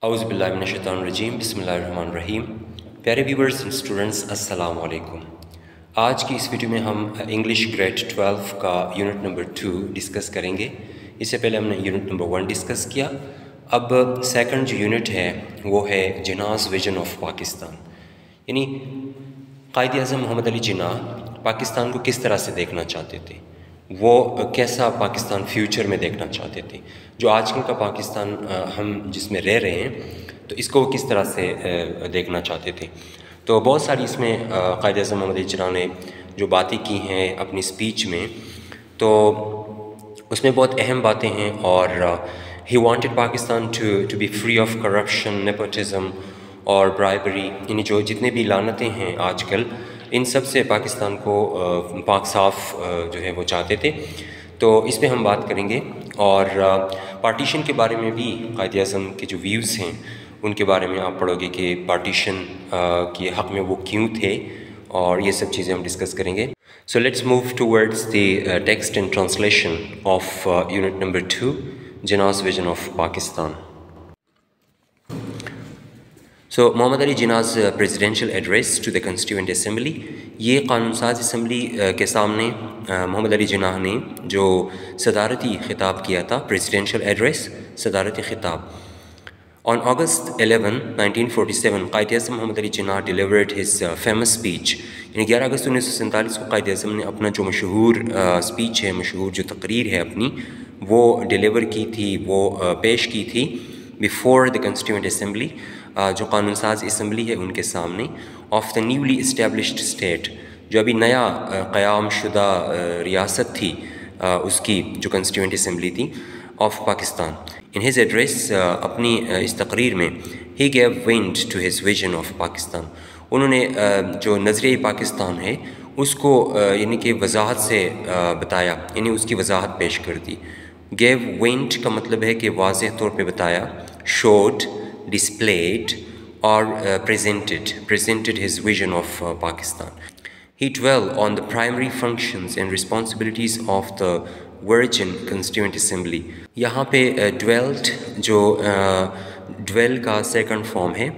اعوذ باللہ من الشیطان الرجیم، بسم اللہ الرحمن الرحیم۔ پیارے ویورز اینڈ اسٹوڈنٹس، السلام علیکم۔ آج کی اس ویڈیو میں ہم انگلش گریڈ 12 کا یونٹ نمبر 2 ڈسکس کریں گے۔ اس سے پہلے ہم نے یونٹ نمبر 1 ڈسکس کیا۔ اب سیکنڈ جو یونٹ ہے وہ ہے جناح's ویژن آف پاکستان، یعنی قائد اعظم محمد علی جناح پاکستان کو کس طرح سے دیکھنا چاہتے تھے، وہ کیسا پاکستان فیوچر میں دیکھنا چاہتے تھے، جو آج کل کا پاکستان ہم جس میں رہ رہے ہیں تو اس کو کس طرح سے دیکھنا چاہتے تھے۔ تو بہت ساری اس میں قائد اعظم محمد علی جناح نے جو باتیں کی ہیں اپنی اسپیچ میں، تو اس میں بہت اہم باتیں ہیں، اور ہی wanted Pakistan to be free of corruption, nepotism اور برائبری، یعنی جو جتنے بھی لعنتیں ہیں آج کل، ان سب سے پاکستان کو پاک صاف جو ہے وہ چاہتے تھے۔ تو اس پہ ہم بات کریں گے، اور پارٹیشن کے بارے میں بھی قائد اعظم کے جو ویوز ہیں ان کے بارے میں آپ پڑھو گے کہ پارٹیشن کے حق میں وہ کیوں تھے، اور یہ سب چیزیں ہم ڈسکس کریں گے۔ So let's move towards the text and translation of unit number 2، Jinnah's vision of Pakistan. So Muhammad Ali Jinnah's presidential address to the constituent assembly, یہ قانون ساز اسمبلی کے سامنے محمد علی جناح نے جو صدارتی خطاب کیا تھا، پریزیڈینشیل ایڈریس، صدارتی خطاب۔ آن August 11, 1947 قائد اعظم محمد Ali Jinnah delivered his famous speech, یعنی 11 اگست 1947 کو قائد اعظم نے اپنا جو مشہور اسپیچ ہے، مشہور جو تقریر ہے اپنی، وہ ڈیلیور کی تھی، وہ پیش کی تھی بیفور دی کانسٹیٹیوئنٹ اسمبلی، جو قانون ساز اسمبلی ہے ان کے سامنے، of the newly established state, جو ابھی نیا قیام شدہ ریاست تھی، اس کی جو کانسٹیٹیوئنٹ اسمبلی تھی of Pakistan. In his address, اپنی اس تقریر میں، he gave vent to his vision of Pakistan, انہوں نے جو نظریہ پاکستان ہے اس کو یعنی کہ وضاحت سے بتایا، یعنی اس کی وضاحت پیش کر دی۔ گیو وینٹ کا مطلب ہے کہ واضح طور پہ بتایا، شوڈ، ڈسپلیڈ اور presented his vision of Pakistan. He dwelled on the primary functions and responsibilities of the Virgin Constituent Assembly. یہاں پہ dwelled جو dwell کا سیکنڈ فارم ہے،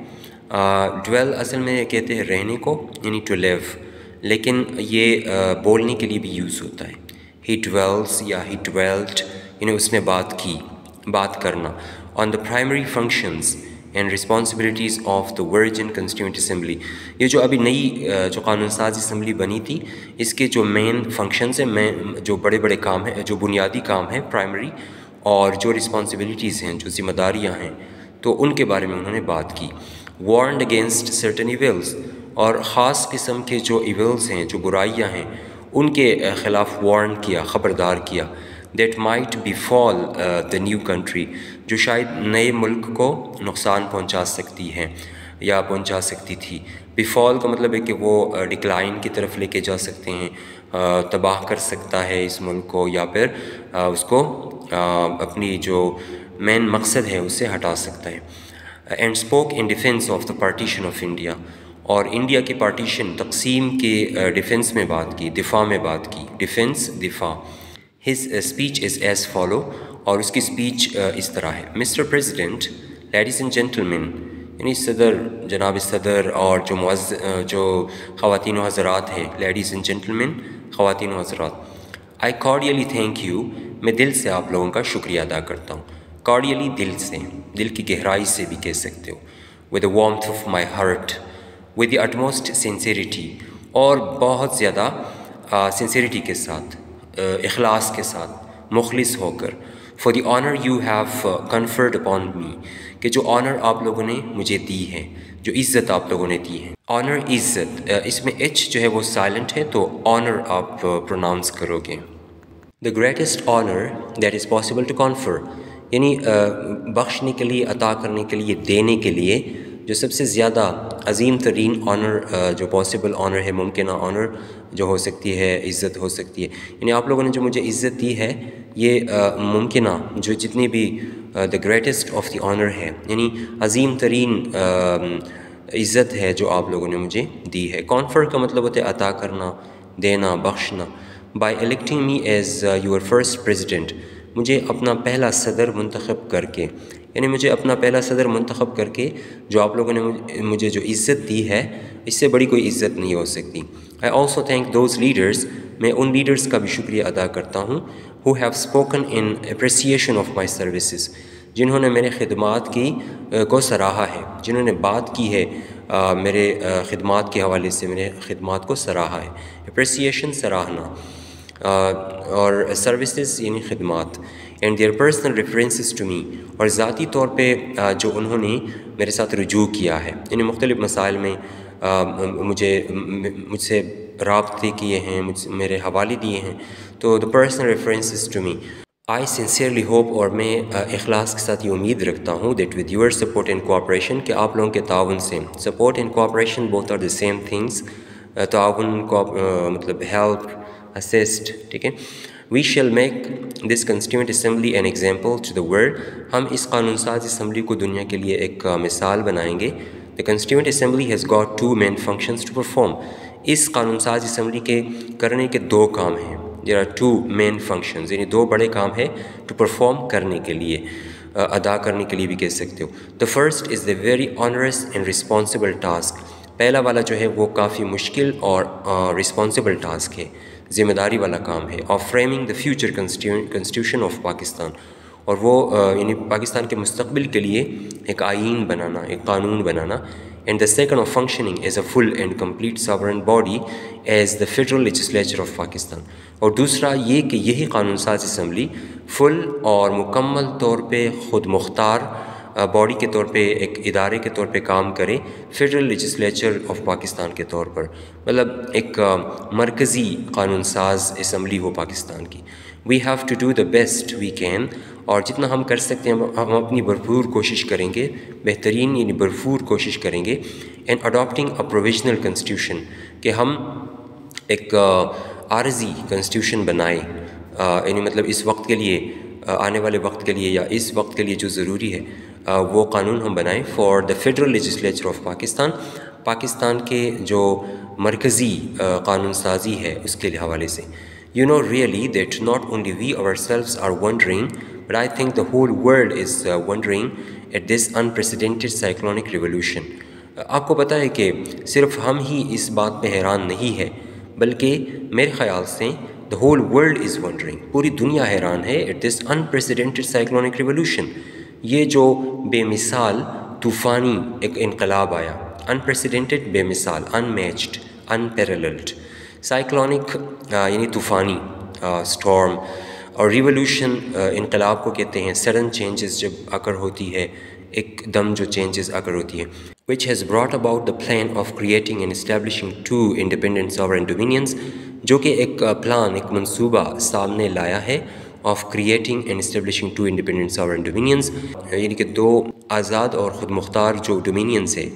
dwell اصل میں کہتے ہیں رہنے کو، یعنی to live، لیکن یہ بولنے کے لیے بھی یوز ہوتا ہے۔ He dwells یا he dwelt، یعنی اس نے بات کی، بات کرنا۔ On the primary functions and responsibilities of the Virgin Constituent Assembly، یہ جو ابھی نئی جو قانون ساز اسمبلی بنی تھی، اس کے جو مین فنکشنز ہیں، جو بڑے بڑے کام ہیں، جو بنیادی کام ہیں پرائمری، اور جو رسپانسبلٹیز ہیں، جو ذمہ داریاں ہیں، تو ان کے بارے میں انہوں نے بات کی۔ warned against certain evils، اور خاص قسم کے جو ایولز ہیں، جو برائیاں ہیں، ان کے خلاف وارن کیا، خبردار کیا۔ that might befall the new country، جو شاید نئے ملک کو نقصان پہنچا سکتی ہیں یا پہنچا سکتی تھی۔ befall کا مطلب ہے کہ وہ ڈکلائن کی طرف لے کے جا سکتے ہیں، تباہ کر سکتا ہے اس ملک کو، یا پھر اس کو اپنی جو مین مقصد ہے اس سے ہٹا سکتا ہے۔ and spoke in defense of the partition of India، اور انڈیا کی پارٹیشن، تقسیم کے ڈیفنس میں بات کی، دفاع میں بات کی، ڈیفنس، دفاع۔ His speech is as follow، اور اس کی اسپیچ اس طرح ہے۔ Mr. President, ladies and gentlemen، یعنی صدر، جناب صدر، اور جو خواتین و حضرات ہیں، ladies and gentlemen، خواتین و حضرات۔ I cordially thank you، میں دل سے آپ لوگوں کا شکریہ ادا کرتا ہوں۔ cordially دل سے، دل کی گہرائی سے بھی کہہ سکتے ہو۔ with the warmth of my heart، with the utmost sincerity، اور بہت زیادہ sincerity کے ساتھ، اخلاص کے ساتھ، مخلص ہو کر۔ for the honor you have conferred upon me، کہ جو آنر آپ لوگوں نے مجھے دی ہے، جو عزت آپ لوگوں نے دی ہے۔ آنر، عزت، اس میں ایچ جو ہے وہ سائلنٹ ہے، تو آنر آپ پروناؤنس کرو گے۔ the greatest honor that is possible to confer، یعنی بخشنے کے لیے، عطا کرنے کے لیے، دینے کے لیے جو سب سے زیادہ عظیم ترین آنر جو پاسبل آنر ہے، ممکنہ آنر جو ہو سکتی ہے، عزت ہو سکتی ہے، یعنی آپ لوگوں نے جو مجھے عزت دی ہے، یہ ممکنہ جو جتنی بھی the greatest of the honor ہے، یعنی عظیم ترین عزت ہے جو آپ لوگوں نے مجھے دی ہے۔ confer کا مطلب ہوتا ہے عطا کرنا، دینا، بخشنا۔ by electing me as your first president، مجھے اپنا پہلا صدر منتخب کر کے، یعنی مجھے اپنا پہلا صدر منتخب کر کے جو آپ لوگوں نے مجھے جو عزت دی ہے، اس سے بڑی کوئی عزت نہیں ہو سکتی. I also thank those leaders. میں ان لیڈرز کا بھی شکریہ ادا کرتا ہوں who have spoken in appreciation of my services. جنہوں نے میرے خدمات کو سراہا ہے، جنہوں نے بات کی ہے میرے خدمات کے حوالے سے، میرے خدمات کو سراہا ہے. اپریسیشن سراہنا، اور سروسز یعنی خدمات. And their personal references to me, اور ذاتی طور پہ جو انہوں نے میرے ساتھ رجوع کیا ہے، یعنی مختلف مسائل میں مجھ سے رابطے کیے ہیں، میرے حوالے دیے ہیں. تو the personal references to me. I sincerely hope, اور میں اخلاص کے ساتھ یہ امید رکھتا ہوں that with your support and cooperation, کہ آپ لوگوں کے تعاون سے، support and cooperation both are the same things, تعاون کو مطلب ہیلپ، اسسٹ، ٹھیک ہے. We shall make this constituent assembly an example to the world. ہم اس قانون ساز اسمبلی کو دنیا کے لیے ایک مثال بنائیں گے. The constituent assembly has got two main functions to perform. اس قانون ساز اسمبلی کے کرنے کے دو کام ہیں. There are two main functions, یعنی دو بڑے کام ہیں ٹو پرفارم کرنے کے لیے، ادا کرنے کے لیے بھی کہہ سکتے ہو. The first is the very onerous and responsible task. پہلا والا جو ہے وہ کافی مشکل اور رسپانسبل ٹاسک ہے، ذمہ داری والا کام ہے. Of framing the future constitution of Pakistan, اور وہ یعنی پاکستان کے مستقبل کے لیے ایک آئین بنانا، ایک قانون بنانا. And the second of functioning as a full and complete sovereign body as the federal legislature of Pakistan. اور دوسرا یہ کہ یہی قانون ساز اسمبلی فل اور مکمل طور پہ خود مختار باڈی کے طور پہ، ایک ادارے کے طور پہ کام کرے، فیڈرل لیجسلیچر آف پاکستان کے طور پر، مطلب ایک مرکزی قانون ساز اسمبلی ہو پاکستان کی. We have to do the best we can, اور جتنا ہم کر سکتے ہیں ہم اپنی بھرپور کوشش کریں گے، بہترین یعنی بھرپور کوشش کریں گے. And adapting a provisional constitution, کہ ہم ایک عارضی کنسٹیٹیوشن بنائیں، یعنی مطلب اس وقت کے لیے، آنے والے وقت کے لیے یا اس وقت کے لیے جو ضروری ہے وہ قانون ہم بنائیں. For the federal legislature of Pakistan, Pakistan کے جو مرکزی قانون سازی ہے اس کے حوالے سے. You know really that not only we ourselves are wondering, but I think the whole world is wondering at this unprecedented cyclonic revolution. آپ کو پتہ ہے کہ صرف ہم ہی اس بات پہ حیران نہیں ہے، بلکہ میرے خیال سے the whole world is wondering، پوری دنیا حیران ہے at this unprecedented cyclonic revolution. یہ جو بے مثال طوفانی ایک انقلاب آیا، unprecedented بے مثال، unmatched، unparalleled. سائیکلونک یعنی طوفانی، اسٹارم، اور ریولوشن انقلاب کو کہتے ہیں. سڈن چینجز جب اکر ہوتی ہے، ایک دم جو چینجز اکر ہوتی ہے. which has brought about the plan of creating and establishing two independent sovereign dominions، جو کہ ایک پلان، ایک منصوبہ سامنے لایا ہے of creating and establishing two independent sovereign dominions، یعنی کہ دو آزاد اور خود مختار جو ڈومینینز ہیں،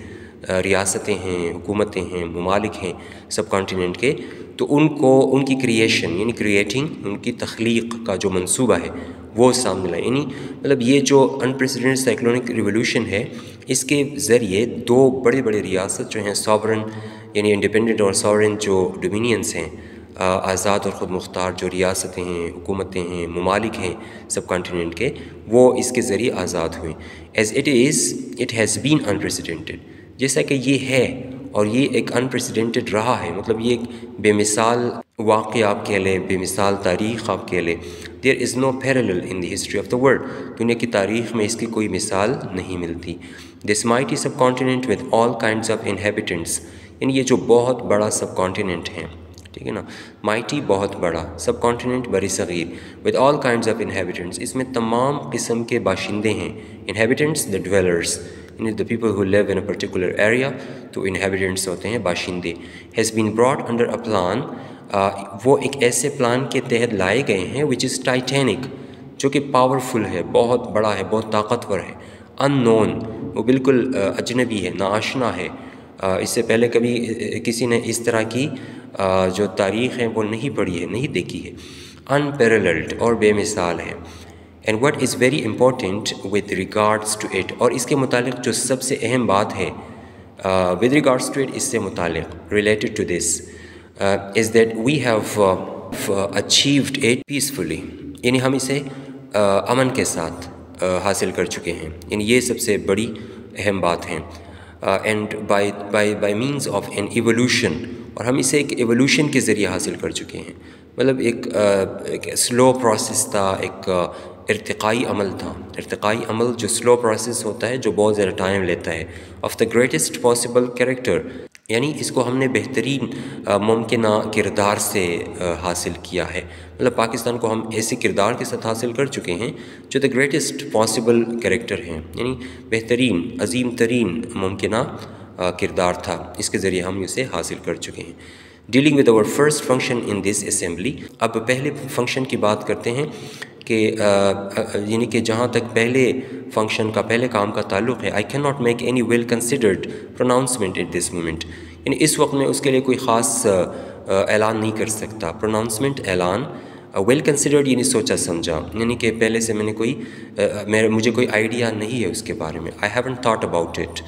ریاستیں ہیں، حکومتیں ہیں، ممالک ہیں سب کانٹیننٹ کے، تو ان کی کریشن یعنی کریٹنگ، ان کی تخلیق کا جو منصوبہ ہے وہ سامنے لائے. یعنی مطلب یہ جو انپریسیڈنٹ سائیکلونک ریولوشن ہے، اس کے ذریعے دو بڑے بڑے ریاست جو ہیں ساورن یعنی انڈیپینڈنٹ اور ساورن جو ڈومینینز ہیں، آزاد اور خود مختار جو ریاستیں ہیں، حکومتیں ہیں، ممالک ہیں سب کانٹیننٹ کے، وہ اس کے ذریعے آزاد ہوئے. As it has been unprecedented, جیسا کہ یہ ہے اور یہ ایک انپریسیڈنٹڈ رہا ہے، مطلب یہ ایک بے مثال واقعہ آپ کہہ لیں، بے مثال تاریخ آپ کہہ لیں. There is no parallel in the history of the world, دنیا کی تاریخ میں اس کی کوئی مثال نہیں ملتی. This mighty subcontinent with all kinds of inhabitants, یعنی یہ جو بہت بڑا سب کانٹیننٹ ہے، ٹھیک ہے نا، مائٹی بہت بڑا، سب کانٹیننٹ بڑی صغیر، with all kinds of inhabitants, اس میں تمام قسم کے باشندے ہیں. انہیبیٹنٹس دا ڈویلرز، یعنی the people who live in a particular area، تو inhabitants ہوتے ہیں باشندے. has been brought under a plan، وہ ایک ایسے پلان کے تحت لائے گئے ہیں which is titanic، جو کہ پاورفل ہے، بہت بڑا ہے، بہت طاقتور ہے. unknown، وہ بالکل اجنبی ہے، ناآشنا ہے، اس سے پہلے کبھی کسی نے اس طرح کی جو تاریخ ہے وہ نہیں پڑھی ہے، نہیں دیکھی ہے. unparalleled، اور بے مثال ہے. And what is very important with regards to it, اور اس کے متعلق جو سب سے اہم بات ہے ود ریگارڈس ٹو اٹ، اس سے متعلق related to this is that we have achieved it peacefully, یعنی ہم اسے امن کے ساتھ، حاصل کر چکے ہیں، یعنی یہ سب سے بڑی اہم بات ہے. And by means of an evolution, اور ہم اسے ایک ایوولوشن کے ذریعے حاصل کر چکے ہیں. مطلب ایک سلو پروسیس تھا، ایک ارتقائی عمل تھا. ارتقائی عمل جو سلو پروسیس ہوتا ہے، جو بہت زیادہ ٹائم لیتا ہے. Of the greatest possible character, یعنی اس کو ہم نے بہترین ممکنہ کردار سے حاصل کیا ہے. مطلب پاکستان کو ہم ایسے کردار کے ساتھ حاصل کر چکے ہیں جو دا گریٹسٹ پاسبل کریکٹر ہیں، یعنی بہترین عظیم ترین ممکنہ کردار تھا. اس کے ذریعے ہم اسے حاصل کر چکے ہیں. Dealing with our first function in this assembly, اب پہلے فنکشن کی بات کرتے ہیں کہ یعنی کہ جہاں تک پہلے فنکشن کا، پہلے کام کا تعلق ہے. I can not make any well considered pronouncement at this moment, یعنی اس وقت میں اس کے لیے کوئی خاص اعلان نہیں کر سکتا. پروناؤنسمنٹ، اعلان. ویل کنسیڈرڈ یعنی سوچا سمجھا، یعنی کہ پہلے سے میں نے مجھے کوئی آئیڈیا نہیں ہے اس کے بارے میں. I haven't thought about it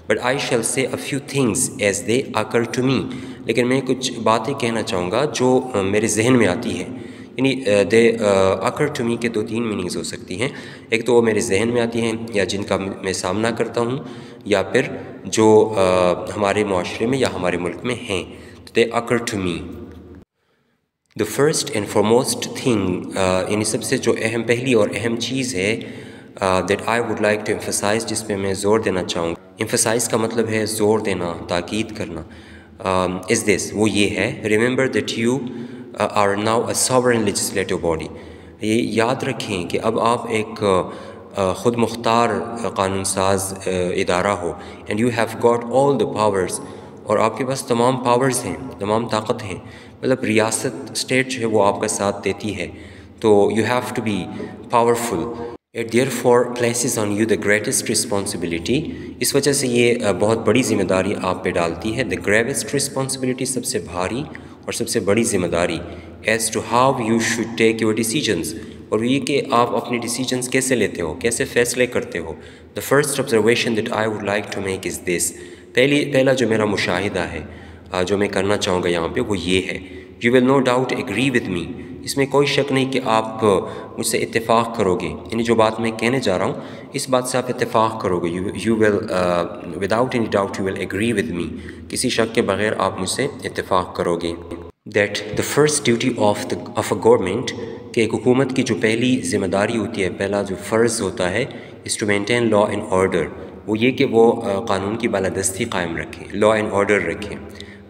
but I shall say a few things as they occur to me, لیکن میں کچھ باتیں کہنا چاہوں گا جو میرے ذہن میں آتی ہیں. یعنی دے اکر ٹو می کے 2-3 میننگز ہو سکتی ہیں. ایک تو وہ میرے ذہن میں آتی ہیں یا جن کا میں سامنا کرتا ہوں، یا پھر جو ہمارے معاشرے میں یا ہمارے ملک میں ہیں. They occur to me. The first and foremost thing, یعنی سب سے جو پہلی اور اہم چیز ہے that I would like to emphasise, جس پہ میں زور دینا چاہوں گا. ایمفسائز کا مطلب ہے زور دینا، تاکید کرنا. از دس، وہ یہ ہے. Remember that you are now a sovereign legislative body. یہ یاد رکھیں کہ اب آپ ایک خود مختار قانون ساز ادارہ ہو. And you have got all the powers, اور آپ کے پاس تمام پاورز ہیں، تمام طاقت ہیں. مطلب ریاست، اسٹیٹ جو ہے وہ آپ کا ساتھ دیتی ہے. تو you have to be powerful. It therefore places on you the greatest responsibility, اس وجہ سے یہ بہت بڑی ذمہ داری آپ پہ ڈالتی ہے. دا گریوسٹ رسپانسبلٹی، سب سے بھاری اور سب سے بڑی ذمہ داری. As to how you should take your decisions, اور یہ کہ آپ اپنے ڈیسیجنز کیسے لیتے ہو، کیسے فیصلے کرتے ہو. The first observation that I would like to make is this, پہلا جو میرا مشاہدہ ہے، جو میں کرنا چاہوں گا یہاں پہ، وہ یہ ہے. You will no doubt agree with me, اس میں کوئی شک نہیں کہ آپ مجھ سے اتفاق کرو گے. یعنی جو بات میں کہنے جا رہا ہوں اس بات سے آپ اتفاق کرو گے. You will without any doubt you will agree with می، کسی شک کے بغیر آپ مجھ سے اتفاق کرو گے. That the first duty of a government, کہ ایک حکومت کی جو پہلی ذمہ داری ہوتی ہے، پہلا جو فرض ہوتا ہے، is to maintain law and order. وہ یہ کہ وہ قانون کی بالادستی قائم رکھیں، لا اینڈ آرڈر رکھیں،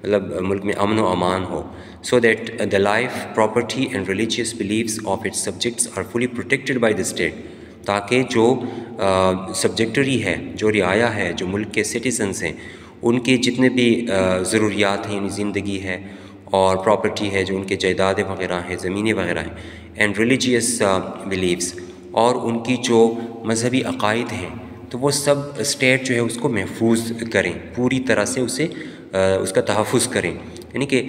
مطلب ملک میں امن و امان ہو. So that the life, property and religious beliefs of its subjects are fully protected by the state, تاکہ جو سبجیکٹری ہے، جو رعایا ہے، جو ملک کے سٹیزنز ہیں، ان کے جتنے بھی ضروریات ہیں، یعنی زندگی ہے اور پراپرٹی ہے، جو ان کے جائیدادیں وغیرہ ہیں، زمینیں وغیرہ ہیں، اینڈ ریلیجیس بلیفس، اور ان کی جو مذہبی عقائد ہیں، تو وہ سب اسٹیٹ جو ہے اس کو محفوظ کریں، پوری طرح سے اس کا تحفظ کریں. یعنی کہ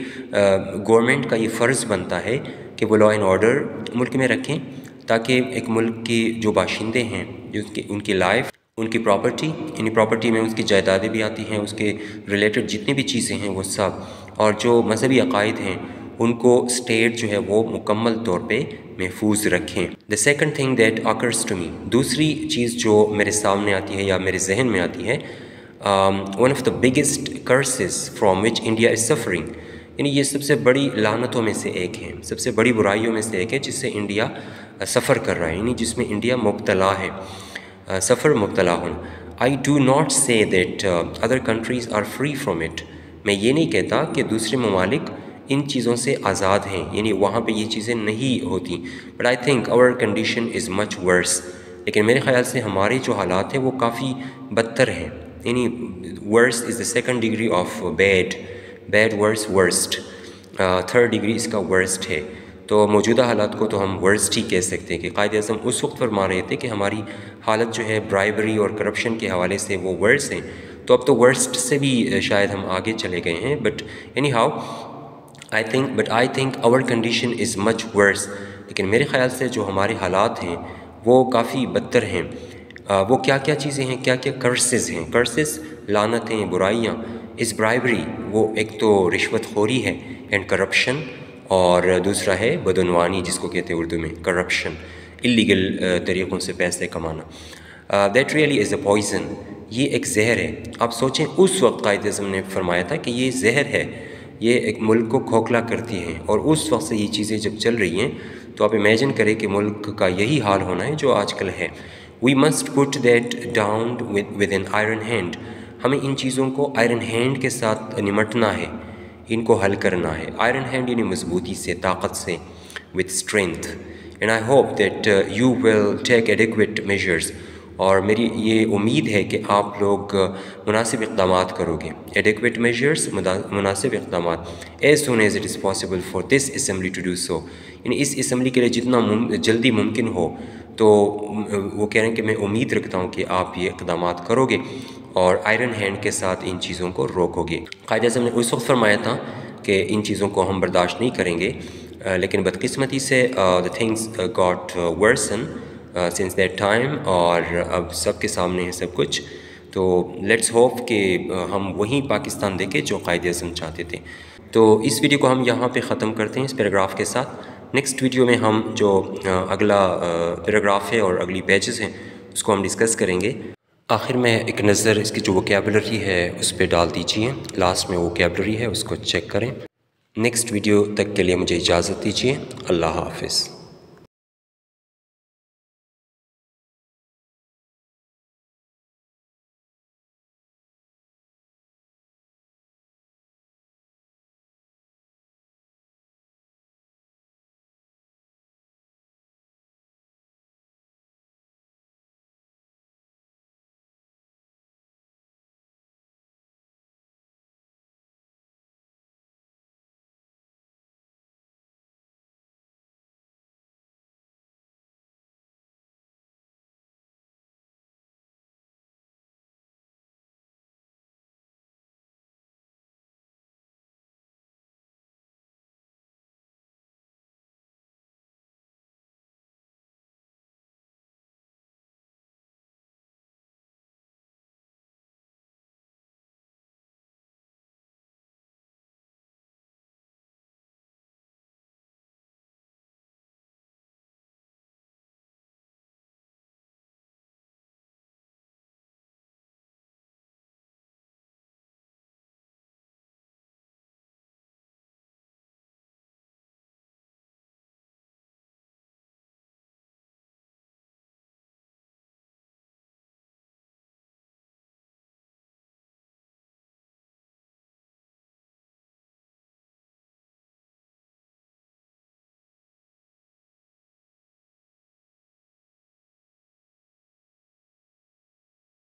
گورنمنٹ کا یہ فرض بنتا ہے کہ وہ لا اینڈ آرڈر ملک میں رکھیں، تاکہ ایک ملک کے جو باشندے ہیں، ان کی لائف، ان کی پراپرٹی، یعنی پراپرٹی میں اس کی جائیدادیں بھی آتی ہیں، اس کے ریلیٹڈ جتنی بھی چیزیں ہیں وہ سب، اور جو مذہبی عقائد ہیں ان کو اسٹیٹ جو ہے وہ مکمل طور پہ محفوظ رکھیں. The second thing that occurs to me, دوسری چیز جو میرے سامنے آتی ہے یا میرے ذہن میں آتی ہے، one of the biggest courses from which India is suffering, یعنی یہ سب سے بڑی لعنتوں میں سے ایک ہے، سب سے بڑی برائیوں میں سے ایک ہے جس سے انڈیا سفر کر رہا ہے، یعنی جس میں انڈیا مبتلا ہے، مبتلا ہونا. I do not say that other countries are free from it, میں یہ نہیں کہتا کہ دوسرے ممالک ان چیزوں سے آزاد ہیں، یعنی وہاں پہ یہ چیزیں نہیں ہوتی. But I think our condition is much worse, لیکن میرے خیال سے ہمارے جو حالات ہیں وہ کافی بدتر ہیں. یعنی worse is the second degree of bad worse worst, third degree اس کا ورسٹ ہے. تو موجودہ حالات کو تو ہم ورسٹ ہی کہہ سکتے ہیں کہ قائد اعظم اس وقت فرما رہے تھے کہ ہماری حالت جو ہے برائبری اور کرپشن کے حوالے سے وہ ورس ہیں. تو اب تو ورسٹ سے بھی شاید ہم آگے چلے گئے ہیں. But anyhow I think our condition is much worse, لیکن میرے خیال سے جو ہمارے حالات ہیں وہ کافی بدتر ہیں. وہ کیا کیا چیزیں ہیں، کیا کیا کرسز ہیں؟ کرسز، لعنتیں، برائیاں. اس برائبری، وہ ایک تو رشوت خوری ہے، اینڈ کرپشن، اور دوسرا ہے بدعنوانی، جس کو کہتے ہیں اردو میں کرپشن. اللیگل طریقوں سے پیسے کمانا. That really is a poison. یہ ایک زہر ہے. آپ سوچیں اس وقت قائد اعظم نے فرمایا تھا کہ یہ زہر ہے، یہ ایک ملک کو کھوکھلا کرتی ہیں، اور اس وقت سے یہ چیزیں جب چل رہی ہیں تو آپ امیجن کریں کہ ملک کا یہی حال ہونا ہے جو آج کل ہے. We must put that down with an iron hand. ہمیں ان چیزوں کو آئرن ہینڈ کے ساتھ نمٹنا ہے، ان کو حل کرنا ہے. آئرن ہینڈ یعنی مضبوطی سے، طاقت سے، with strength. And I hope that you will take adequate measures. اور میری یہ امید ہے کہ آپ لوگ مناسب اقدامات کرو گے. adequate measures، مناسب اقدامات. as soon as it is possible for this assembly to do so. یعنی اس اسمبلی کے لیے جتنا جلدی ممکن ہو. تو وہ کہہ رہے ہیں کہ میں امید رکھتا ہوں کہ آپ یہ اقدامات کرو گے اور آئرن ہینڈ کے ساتھ ان چیزوں کو روکو گے. قائد اعظم نے اس وقت فرمایا تھا کہ ان چیزوں کو ہم برداشت نہیں کریں گے، لیکن بدقسمتی سے the things got worsen since that time، اور اب سب کے سامنے ہے سب کچھ. تو لیٹس ہوپ کہ ہم وہیں پاکستان دیکھیں جو قائد اعظم چاہتے تھے. تو اس ویڈیو کو ہم یہاں پہ ختم کرتے ہیں اس پیراگراف کے ساتھ. نیکسٹ ویڈیو میں ہم جو اگلا پیراگراف ہے اور اگلی پیجز ہیں اس کو ہم ڈسکس کریں گے. آخر میں ایک نظر اس کی جو ووکیبلری ہے اس پہ ڈال دیجئے. لاسٹ میں ووکیبلری ہے، اس کو چیک کریں. نیکسٹ ویڈیو تک کے لیے مجھے اجازت دیجیے. اللہ حافظ.